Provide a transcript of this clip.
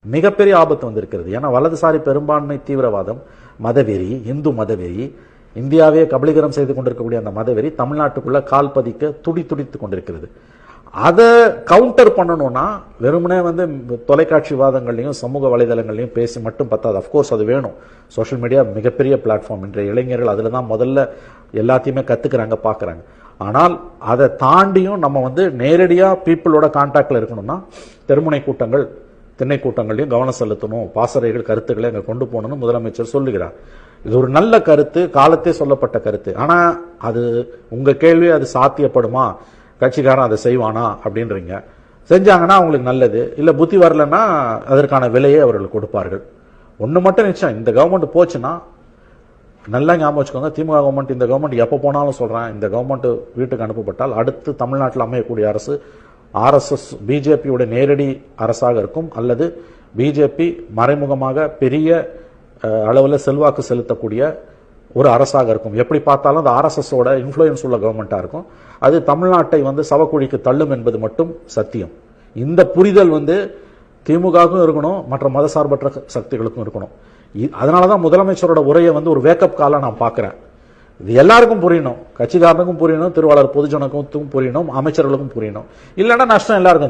மிகப்பெரிய ஆபத்து வந்திருக்கிறது. ஏன்னா வலதுசாரி பெரும்பான்மை தீவிரவாதம், மதவெறி, இந்து மதவெறி, இந்தியாவே கபலீகரம் செய்து கொண்டிருக்கக்கூடிய அந்த மதவெறி தமிழ்நாட்டுக்குள்ள கால் பதிக்க துடித்துக் கொண்டிருக்கிறது. அதை கவுண்டர் பண்ணணும்னா வெறுமனே தொலைக்காட்சி வாதங்களையும் சமூக வலைதளங்களையும் பேசி மட்டும் பத்தாது. அப்கோர்ஸ் அது வேணும். சோஷியல் மீடியா மிகப்பெரிய பிளாட்ஃபார்ம். இன்றைய இளைஞர்கள் அதில் தான் முதல்ல எல்லாத்தையுமே கத்துக்கிறாங்க, பார்க்குறாங்க. ஆனால் அதை தாண்டியும் நம்ம நேரடியாக பீப்புளோட கான்டாக்ட்ல இருக்கணும்னா தெருமுனை கூட்டங்கள், திண்ணை கூட்டங்களையும் கவனம் செலுத்தணும். பாசறைகள் கருத்துக்களை அங்கே கொண்டு போகணும்னு முதலமைச்சர் சொல்லுகிறார். இது ஒரு நல்ல கருத்து, காலத்தே சொல்லப்பட்ட கருத்து. ஆனா அது உங்க கேள்வி, அது சாத்தியப்படுமா, கட்சிக்காரன் அதை செய்வானா அப்படின்றீங்க. செஞ்சாங்கன்னா அவங்களுக்கு நல்லது, இல்ல புத்தி வரலன்னா அதற்கான விலையை அவர்கள் கொடுப்பார்கள். ஒண்ணு மட்டும் நிச்சயம், இந்த கவர்மெண்ட் போச்சுன்னா நல்லா ஞாபகம் வச்சுக்கோங்க, திமுக கவர்மெண்ட், இந்த கவர்மெண்ட் எப்ப போனாலும் சொல்றேன், இந்த கவர்மெண்ட் வீட்டுக்கு அனுப்பப்பட்டால் அடுத்து தமிழ்நாட்டில் அமையக்கூடிய அரசு RSS பிஜேபியோட நேரடி அரசாக இருக்கும், அல்லது பிஜேபி மறைமுகமாக பெரிய அளவில் செல்வாக்கு செலுத்தக்கூடிய ஒரு அரசாக இருக்கும். எப்படி பார்த்தாலும் அந்த RSSோட இன்ஃப்ளூயன்ஸ் உள்ள கவர்மெண்டா இருக்கும். அது தமிழ்நாட்டை சவக்குழிக்கு தள்ளும் என்பது மட்டும் சத்தியம். இந்த புரிதல் திமுகவுக்கும் இருக்கணும், மற்ற மதசார்பற்ற சக்திகளுக்கும் இருக்கணும். அதனாலதான் முதலமைச்சரோட உரையை ஒரு வேக்கப் கால நான் பார்க்கிறேன். இது எல்லாருக்கும் புரியணும், கட்சிக்காரனுக்கும் புரியணும், திருவாளர் பொதுஜனக்கும் புரியணும், அமைச்சர்களுக்கும் புரியணும். இல்லைன்னா நஷ்டம் எல்லாருக்கும் தான்.